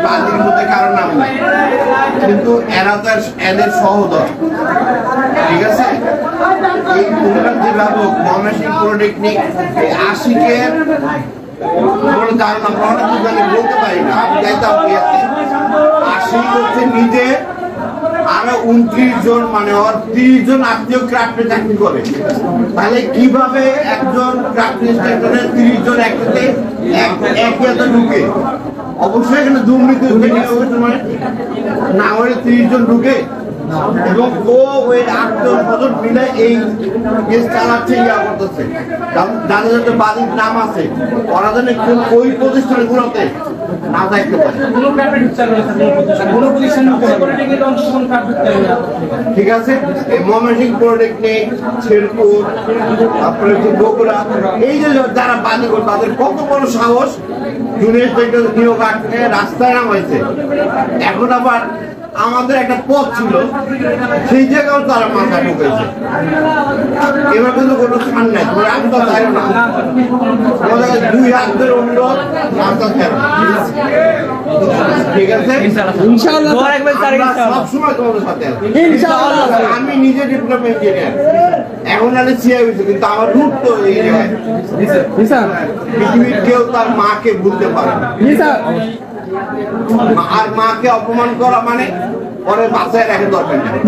বাদীর মধ্যে কারো নাম নাই, কিন্তু এরা তো এদের সহোদর, ঠিক আছে? এই অভিভাবক ময়মনসিংহ পলিটেকনিক আশিকের কোনো ধারণা বলতে পারি না। আমি যাইতাম আশিক হচ্ছে নিজে আরো 29 জন মানে ওর 30 জন আত্মীয় ক্রাফটে চাকরি করে। তাহলে কিভাবে একজন ক্রাফট ইন্সট্রাক্টরের 30 জন একসাথে একসাথে ঢুকে? অবশ্যই এখানে দুর্নীতি না হলে 30 জন ঢুকে, এবং ও ওই 8-10 বছর মিলে এই কেস চালাচ্ছে, ইয়া করতেছে। যাদের যাদের বাদীর নাম আছে ওরা যেন ওই প্রতিষ্ঠানগুলোতে না যাইতে পারে, ঠিক আছে? ময়মনসিংহ পলিটেকনিক, শেরপুর, তারপরে বগুড়া, এই যে যারা বাদী করে তাদের কত বড় সাহস জুনিয়র নিয়োগ আটকে রাস্তায় নামাইছে। এখন আবার আমাদের একটা পথ ছিল, সেই জায়গাও তারা মাথা ঢুকেছে। এবার কিন্তু কোনো ছাড় নাই, আমি তো চাই না, 2 হাত ধরে অনুরোধ, রাস্তা ছাড়ো, ঠিক আছে? সবসময় তোমাদের সাথে আমি নিজে ডিপ্লোমা ইঞ্জিনিয়ার, এখন আমি সিআই হয়েছি, কিন্তু আমার রুট তো এই জায়গায়। পৃথিবীর কেউ তার মাকে ভুলতে পারে না, আর মাকে অপমান করা মানে পরে বাসায় রাখে দরকার নেই।